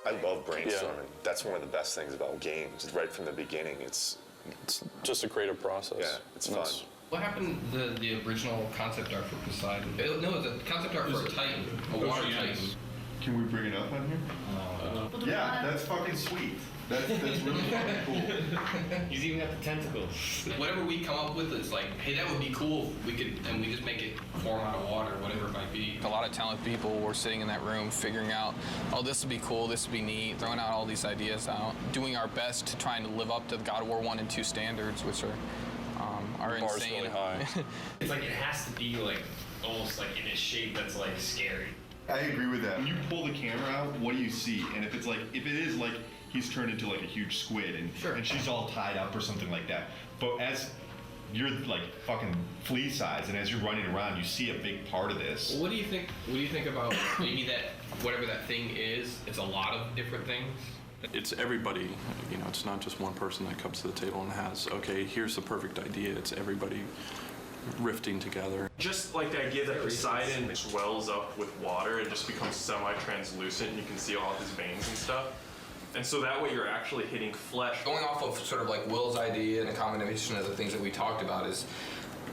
I love brainstorming. Yeah. That's one of the best things about games. Right from the beginning, it's just a creative process. Yeah, it's fun. What happened to the original concept art for Poseidon? No, the concept art for Titan, a water Titan. Can we bring it up on here? Yeah, that's fucking sweet. That's really fucking cool. He's even got the tentacles. Whatever we come up with, it's like, hey, that would be cool if we could, and we just make it form out of water, whatever it might be. A lot of talented people were sitting in that room figuring out, oh, this would be cool, this would be neat, throwing out all these ideas out, doing our best to trying to live up to the God of War 1 and 2 standards, which are insane. Really high. It's like it has to be like almost like in a shape that's like scary. I agree with that. When you pull the camera out, what do you see? And if it is like he's turned into like a huge squid and she's all tied up or something like that. But as you're like fucking flea size and as you're running around, you see a big part of this. Well, what do you think about maybe that whatever that thing is? It's a lot of different things. It's everybody, you know, it's not just one person that comes to the table and has, okay, here's the perfect idea. It's everybody rifting together. Just like the idea that Poseidon swells up with water and just becomes semi-translucent and you can see all of his veins and stuff. And so that way you're actually hitting flesh. Going off of sort of like Will's idea and a combination of the things that we talked about is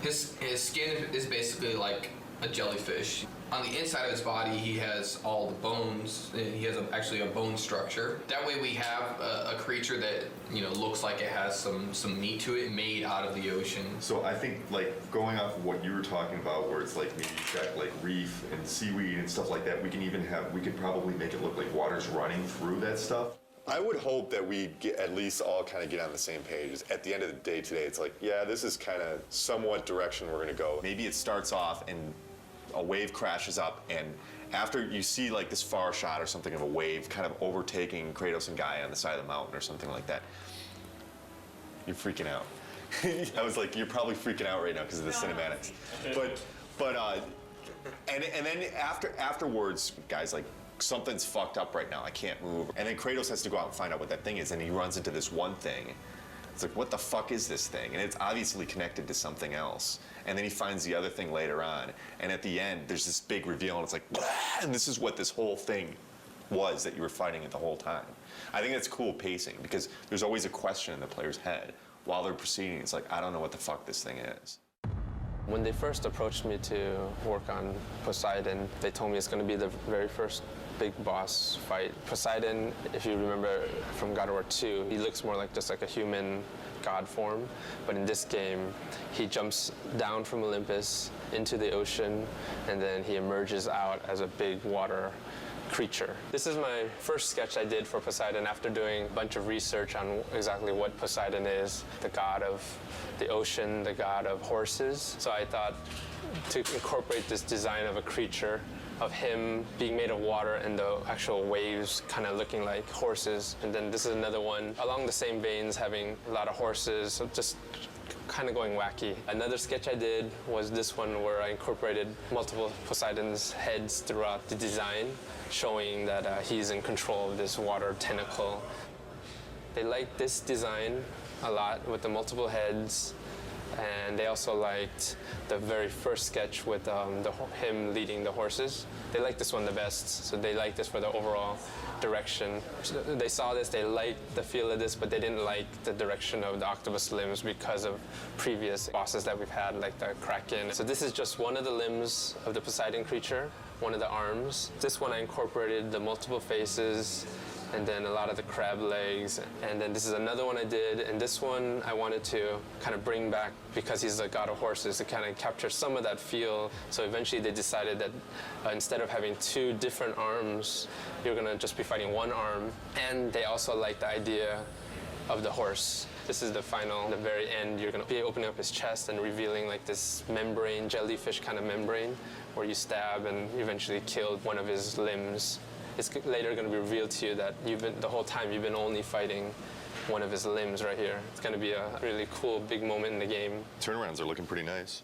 his skin is basically like a jellyfish. On the inside of his body, he has all the bones. He has actually a bone structure. That way we have a creature that, you know, looks like it has some meat to it, made out of the ocean. So I think like going off of what you were talking about, where it's like maybe you've got like reef and seaweed and stuff like that, we could probably make it look like water's running through that stuff. I would hope that we at least all kind of get on the same page. At the end of the day today, it's like, yeah, this is kind of somewhat direction we're going to go. Maybe it starts off and a wave crashes up, and after you see like this far shot or something of a wave kind of overtaking Kratos and Gaia on the side of the mountain or something like that, you're freaking out. I was like, you're probably freaking out right now because of the cinematics. And then afterwards, guys, like, something's fucked up right now, I can't move. And then Kratos has to go out and find out what that thing is, and he runs into this one thing. It's like, what the fuck is this thing? And it's obviously connected to something else. And then he finds the other thing later on. And at the end, there's this big reveal, and it's like, blah! And this is what this whole thing was that you were fighting it the whole time. I think that's cool pacing, because there's always a question in the player's head while they're proceeding. It's like, I don't know what the fuck this thing is. When they first approached me to work on Poseidon, they told me it's going to be the very first big boss fight. Poseidon, if you remember from God of War 2, he looks more like just like a human god form. But in this game, he jumps down from Olympus into the ocean, and then he emerges out as a big water creature. This is my first sketch I did for Poseidon after doing a bunch of research on exactly what Poseidon is, the god of the ocean, the god of horses. So I thought to incorporate this design of a creature, of him being made of water and the actual waves kind of looking like horses. And then this is another one along the same veins, having a lot of horses, so just kind of going wacky. Another sketch I did was this one where I incorporated multiple Poseidon's heads throughout the design, showing that he's in control of this water tentacle. They liked this design a lot with the multiple heads, and they also liked the very first sketch with him leading the horses. They liked this one the best, so they liked this for the overall direction. They saw this, they liked the feel of this, but they didn't like the direction of the octopus limbs because of previous bosses that we've had, like the Kraken. So this is just one of the limbs of the Poseidon creature, one of the arms. This one I incorporated the multiple faces, and then a lot of the crab legs. And then this is another one I did, and this one I wanted to kind of bring back, because he's a god of horses, to kind of capture some of that feel. So eventually they decided that instead of having two different arms, you're gonna just be fighting one arm. And they also liked the idea of the horse. This is the final, the very end, you're gonna be opening up his chest and revealing like this membrane, jellyfish kind of membrane, where you stab and eventually kill one of his limbs. It's later going to be revealed to you that the whole time you've been only fighting one of his limbs right here. It's going to be a really cool, big moment in the game. Turnarounds are looking pretty nice.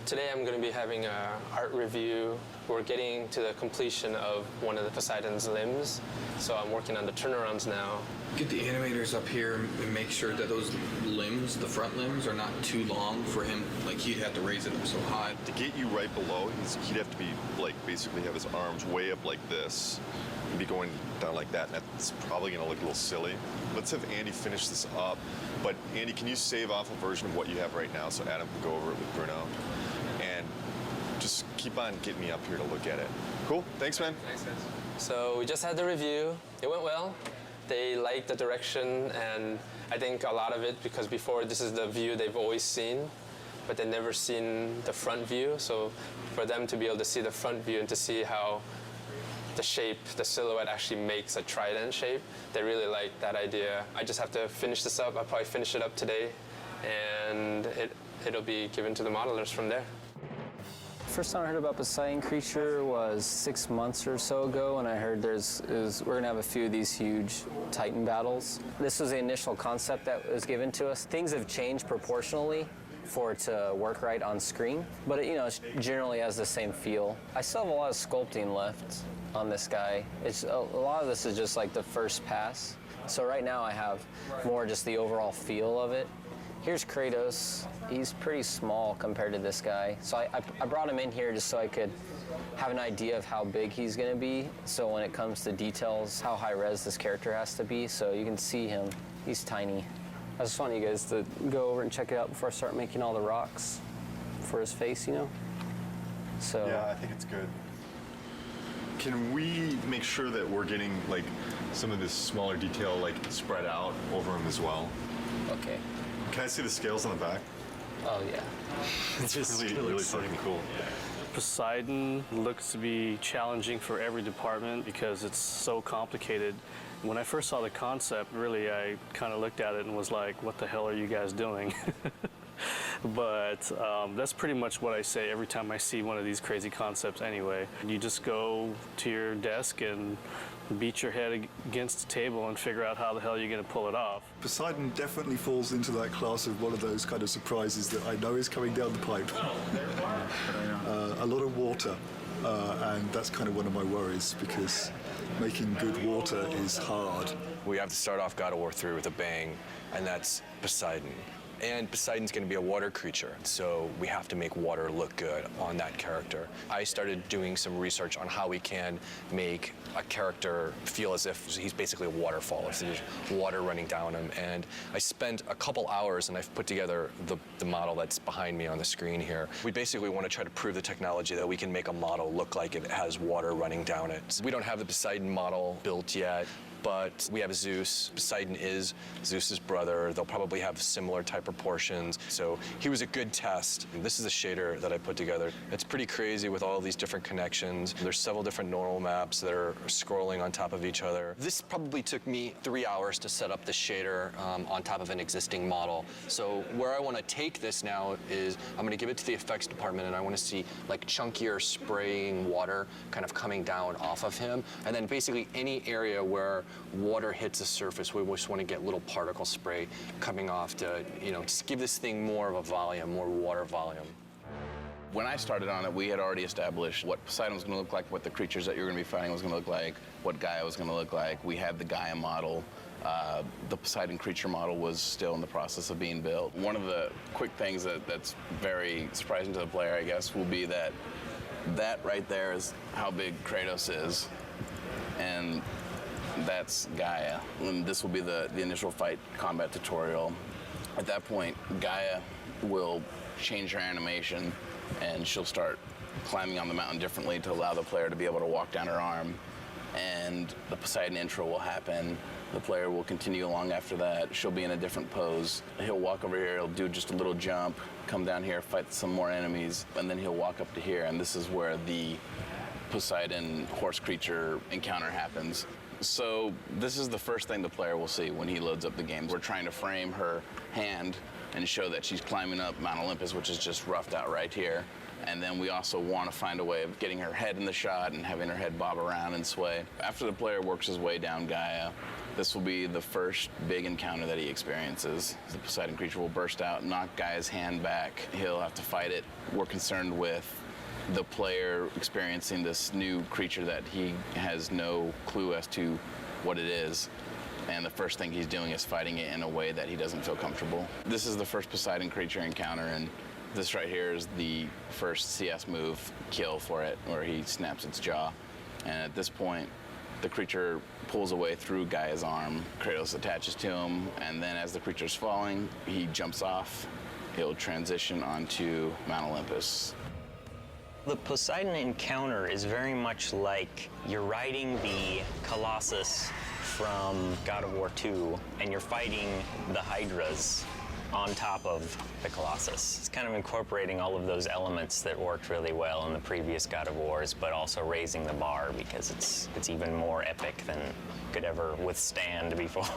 Today I'm going to be having an art review. We're getting to the completion of one of the Poseidon's limbs, so I'm working on the turnarounds now. Get the animators up here and make sure that those limbs, the front limbs, are not too long for him. Like, he'd have to raise it up so high. To get you right below, he'd have to be like basically have his arms way up like this and be going down like that, and that's probably gonna look a little silly. Let's have Andy finish this up. But Andy, can you save off a version of what you have right now so Adam can go over it with Bruno? And just keep on getting me up here to look at it. Cool, thanks, man. Thanks, guys. So we just had the review. It went well. They liked the direction, and I think a lot of it, because before this is the view they've always seen, but they've never seen the front view. So for them to be able to see the front view and to see how the shape, the silhouette actually makes a trident shape, they really like that idea. I just have to finish this up. I'll probably finish it up today, and it'll be given to the modelers from there. First time I heard about Poseidon creature was 6 months or so ago, and I heard we're gonna have a few of these huge Titan battles. This was the initial concept that was given to us. Things have changed proportionally for it to work right on screen, but it generally has the same feel. I still have a lot of sculpting left on this guy. A lot of this is just like the first pass. So right now I have more just the overall feel of it. Here's Kratos. He's pretty small compared to this guy. So I brought him in here just so I could have an idea of how big he's gonna be. So when it comes to details, how high res this character has to be. So you can see him, he's tiny. I just want you guys to go over and check it out before I start making all the rocks for his face, So Yeah, I think it's good. Can we make sure that we're getting like some of this smaller detail like spread out over him as well? Okay. Can I see the scales on the back? Oh yeah. It's really fucking cool. Poseidon looks to be challenging for every department because it's so complicated. When I first saw the concept, really, I kind of looked at it and was like, what the hell are you guys doing? But that's pretty much what I say every time I see one of these crazy concepts anyway. You just go to your desk and beat your head against the table and figure out how the hell you're going to pull it off. Poseidon definitely falls into that class of one of those kind of surprises that I know is coming down the pipe. A lot of water, and that's kind of one of my worries because making good water is hard. We have to start off God of War 3 with a bang, and that's Poseidon. And Poseidon's going to be a water creature, so we have to make water look good on that character. I started doing some research on how we can make a character feel as if he's basically a waterfall, if there's water running down him. And I spent a couple hours and I've put together the model that's behind me on the screen here. We basically want to try to prove the technology that we can make a model look like it has water running down it. So we don't have the Poseidon model built yet, but we have Zeus. Poseidon is Zeus's brother. They'll probably have similar type proportions. So he was a good test. This is a shader that I put together. It's pretty crazy with all these different connections. There's several different normal maps that are scrolling on top of each other. This probably took me 3 hours to set up the shader on top of an existing model. So where I want to take this now is I'm going to give it to the effects department, and I want to see like chunkier spraying water kind of coming down off of him. And then basically any area where water hits the surface, we just want to get little particle spray coming off to, just give this thing more of a volume, more water volume. When I started on it, we had already established what Poseidon was going to look like, what the creatures that you're going to be fighting was going to look like, what Gaia was going to look like. We had the Gaia model. The Poseidon creature model was still in the process of being built. One of the quick things that's very surprising to the player, I guess, will be that right there is how big Kratos is. And that's Gaia. And this will be the initial fight combat tutorial. At that point, Gaia will change her animation and she'll start climbing on the mountain differently to allow the player to be able to walk down her arm. And the Poseidon intro will happen. The player will continue along after that. She'll be in a different pose. He'll walk over here, he'll do just a little jump, come down here, fight some more enemies, and then he'll walk up to here, and this is where the Poseidon horse creature encounter happens. So this is the first thing the player will see when he loads up the game. We're trying to frame her hand and show that she's climbing up Mount Olympus, which is just roughed out right here. And then we also want to find a way of getting her head in the shot and having her head bob around and sway. After the player works his way down Gaia, this will be the first big encounter that he experiences. The Poseidon creature will burst out, knock Gaia's hand back. He'll have to fight it. We're concerned with the player experiencing this new creature that he has no clue as to what it is. And the first thing he's doing is fighting it in a way that he doesn't feel comfortable. This is the first Poseidon creature encounter, and this right here is the first CS move kill for it, where he snaps its jaw. And at this point, the creature pulls away through Gaia's arm. Kratos attaches to him, and then as the creature's falling, he jumps off. He'll transition onto Mount Olympus. The Poseidon encounter is very much like you're riding the Colossus from God of War 2, and you're fighting the Hydras on top of the Colossus. It's kind of incorporating all of those elements that worked really well in the previous God of Wars, but also raising the bar because it's even more epic than could ever withstand before.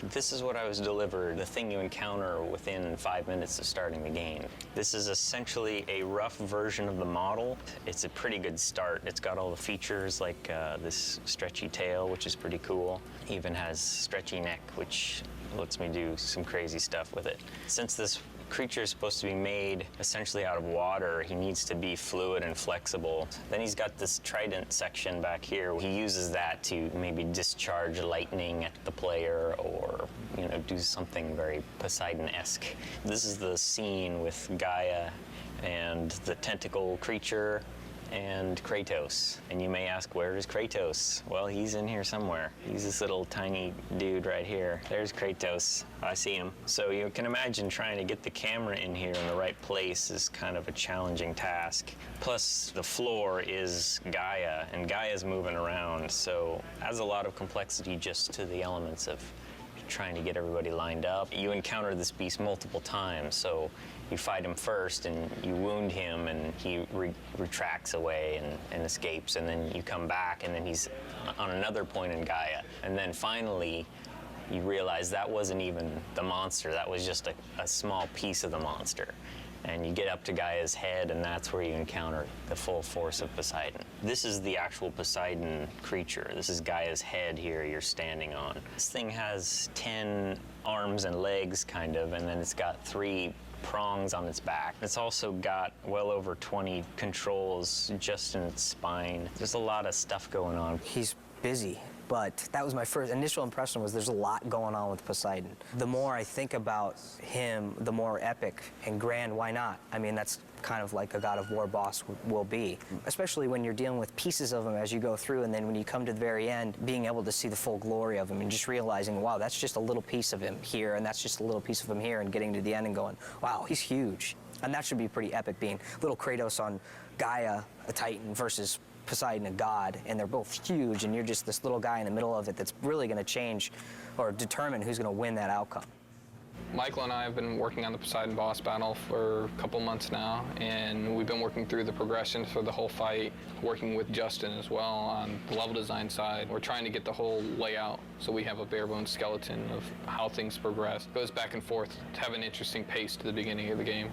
This is what I was delivered, the thing you encounter within 5 minutes of starting the game. This is essentially a rough version of the model. It's a pretty good start. It's got all the features like this stretchy tail, which is pretty cool. Even has stretchy neck, which lets me do some crazy stuff with it. Since this creature is supposed to be made essentially out of water, he needs to be fluid and flexible. Then he's got this trident section back here. He uses that to maybe discharge lightning at the player or, you know, do something very Poseidon-esque. This is the scene with Gaia and the tentacle creature and Kratos. And you may ask, where is Kratos? Well, he's in here somewhere. He's this little tiny dude right here. There's Kratos. I see him. So you can imagine trying to get the camera in here in the right place is kind of a challenging task. Plus, the floor is Gaia, and Gaia's moving around, so adds a lot of complexity just to the elements of trying to get everybody lined up. You encounter this beast multiple times, so you fight him first and you wound him and he retracts away and escapes, and then you come back and then he's on another point in Gaia. And then finally, you realize that wasn't even the monster, that was just a small piece of the monster. And you get up to Gaia's head, and that's where you encounter the full force of Poseidon. This is the actual Poseidon creature. This is Gaia's head here you're standing on. This thing has 10 arms and legs, kind of, and then it's got 3 prongs on its back. It's also got well over 20 controls just in its spine. There's a lot of stuff going on. He's busy. But that was my first initial impression, was there's a lot going on with Poseidon. The more I think about him, the more epic and grand. Why not? I mean, that's kind of like a God of War boss will be. Especially when you're dealing with pieces of him as you go through, and then when you come to the very end, being able to see the full glory of him and just realizing, wow, that's just a little piece of him here, and that's just a little piece of him here, and getting to the end and going, wow, he's huge. And that should be pretty epic, being little Kratos on Gaia, a Titan, versus Poseidon, a god, and they're both huge, and you're just this little guy in the middle of it that's really going to change or determine who's going to win that outcome. Michael and I have been working on the Poseidon boss battle for a couple months now, and we've been working through the progression for the whole fight, working with Justin as well on the level design side. We're trying to get the whole layout so we have a bare bones skeleton of how things progress. It goes back and forth to have an interesting pace to the beginning of the game.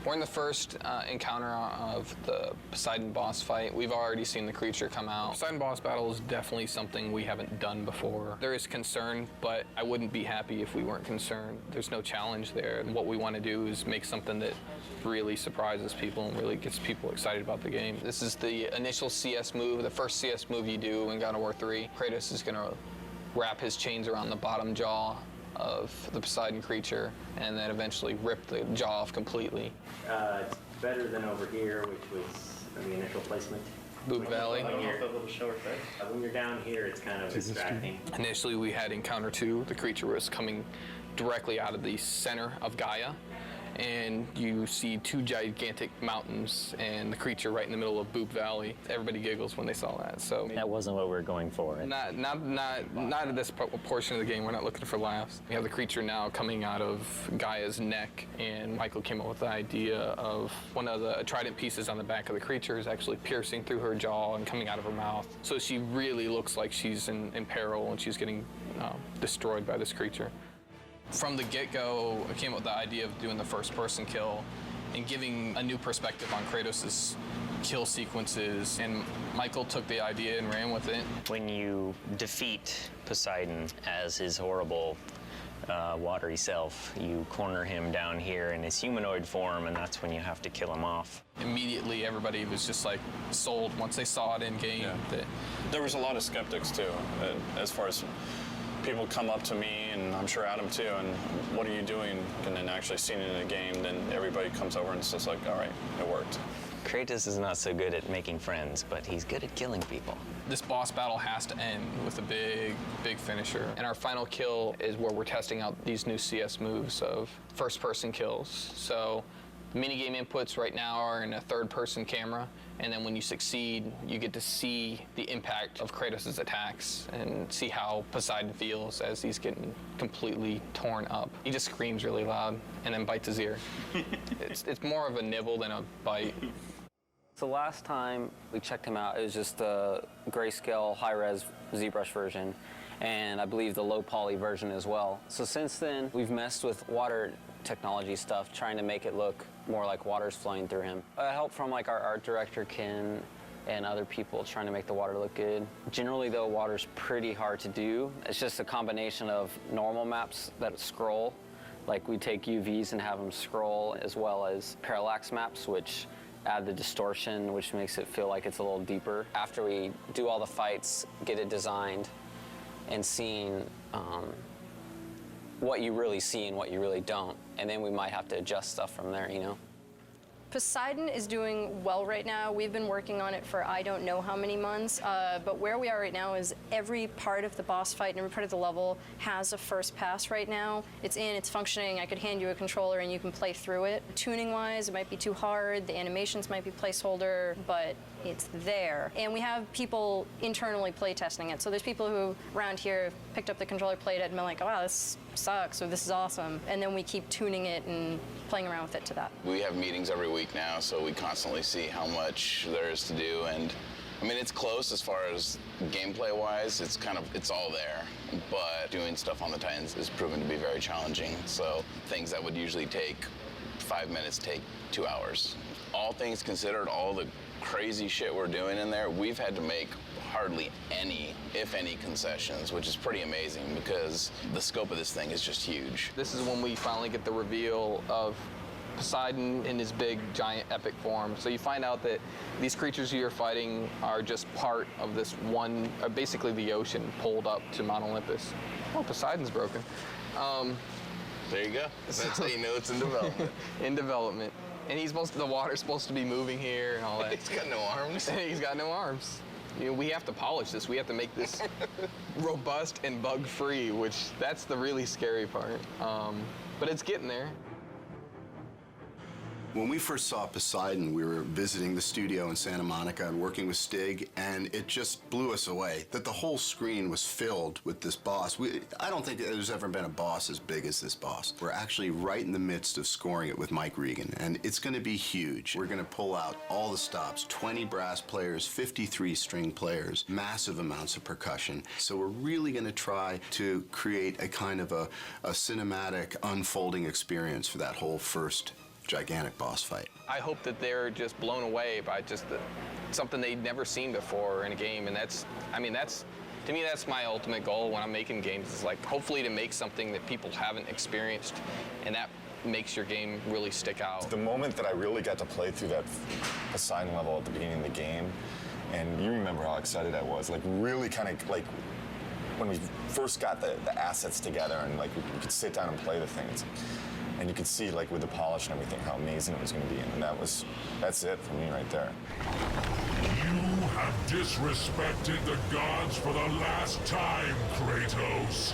We're in the first encounter of the Poseidon boss fight. We've already seen the creature come out. Poseidon boss battle is definitely something we haven't done before. There is concern, but I wouldn't be happy if we weren't concerned. There's no challenge there. What we want to do is make something that really surprises people and really gets people excited about the game. This is the initial CS move, the first CS move you do in God of War 3. Kratos is going to wrap his chains around the bottom jaw of the Poseidon creature and then eventually rip the jaw off completely. It's better than over here, which was the initial placement. Boob Valley. When you're a little short, but when you're down here, it's kind of distracting. Initially, we had Encounter 2. The creature was coming directly out of the center of Gaia, and you see 2 gigantic mountains and the creature right in the middle of Boob Valley. Everybody giggles when they saw that. So that wasn't what we were going for. Not at this portion of the game. We're not looking for laughs. We have the creature now coming out of Gaia's neck, and Michael came up with the idea of one of the trident pieces on the back of the creature is actually piercing through her jaw and coming out of her mouth. So she really looks like she's in peril and she's getting destroyed by this creature. From the get-go, I came up with the idea of doing the first-person kill and giving a new perspective on Kratos' kill sequences, and Michael took the idea and ran with it. When you defeat Poseidon as his horrible watery self, you corner him down here in his humanoid form, and that's when you have to kill him off. Immediately, everybody was just like sold once they saw it in game. Yeah. There was a lot of skeptics too, as far as people come up to me, and I'm sure Adam too, and what are you doing? And then actually seeing it in a game, then everybody comes over and it's just like, all right, it worked. Kratos is not so good at making friends, but he's good at killing people. This boss battle has to end with a big finisher. And our final kill is where we're testing out these new CS moves of first-person kills. So minigame inputs right now are in a third-person camera, and then when you succeed, you get to see the impact of Kratos' attacks and see how Poseidon feels as he's getting completely torn up. He just screams really loud and then bites his ear. It's more of a nibble than a bite. So last time we checked him out, it was just the grayscale high-res ZBrush version, and I believe the low poly version as well. So since then, we've messed with water technology stuff, trying to make it look more like water's flowing through him. Help from like our art director, Ken, and other people trying to make the water look good. Generally though, water's pretty hard to do. It's just a combination of normal maps that scroll, like we take UVs and have them scroll, as well as parallax maps, which add the distortion, which makes it feel like it's a little deeper. After we do all the fights, get it designed, and seeing what you really see and what you really don't, and then we might have to adjust stuff from there, you know? Poseidon is doing well right now. We've been working on it for I don't know how many months, but where we are right now is every part of the boss fight and every part of the level has a first pass right now. It's in, it's functioning. I could hand you a controller and you can play through it. Tuning-wise, it might be too hard. The animations might be placeholder, but it's there. And we have people internally play testing it. So there's people who around here picked up the controller, played it, and been like, oh, wow, this sucks, or this is awesome. And then we keep tuning it and playing around with it to that. We have meetings every week now, so we constantly see how much there is to do. And I mean, it's close as far as gameplay-wise. It's all there. But doing stuff on the Titans is proven to be very challenging. So things that would usually take 5 minutes take 2 hours. All things considered, all the crazy shit we're doing in there, we've had to make hardly any, if any, concessions, which is pretty amazing because the scope of this thing is just huge. This is when we finally get the reveal of Poseidon in his big, giant, epic form. So you find out that these creatures you're fighting are just part of this one, basically the ocean pulled up to Mount Olympus. Oh, Poseidon's broken. There you go. That's how you know it's in development. In development. And the water's supposed to be moving here and all that. He's got no arms. He's got no arms. You know, we have to polish this. We have to make this robust and bug-free, which that's the really scary part. But it's getting there. When we first saw Poseidon, we were visiting the studio in Santa Monica and working with Stig, and it just blew us away that the whole screen was filled with this boss. I don't think there's ever been a boss as big as this boss. We're actually right in the midst of scoring it with Mike Regan, and it's going to be huge. We're going to pull out all the stops, 20 brass players, 53 string players, massive amounts of percussion. So we're really going to try to create a kind of a cinematic unfolding experience for that whole first gigantic boss fight. I hope that they're just blown away by just something they'd never seen before in a game, and to me, that's my ultimate goal when I'm making games, is like hopefully to make something that people haven't experienced, and that makes your game really stick out. The moment that I really got to play through that Poseidon level at the beginning of the game, and you remember how excited I was, like really kind of like when we first got the assets together and like we could sit down and play the things. And you could see, like, with the polish and everything, how amazing it was going to be. And that's it for me right there. You have disrespected the gods for the last time, Kratos.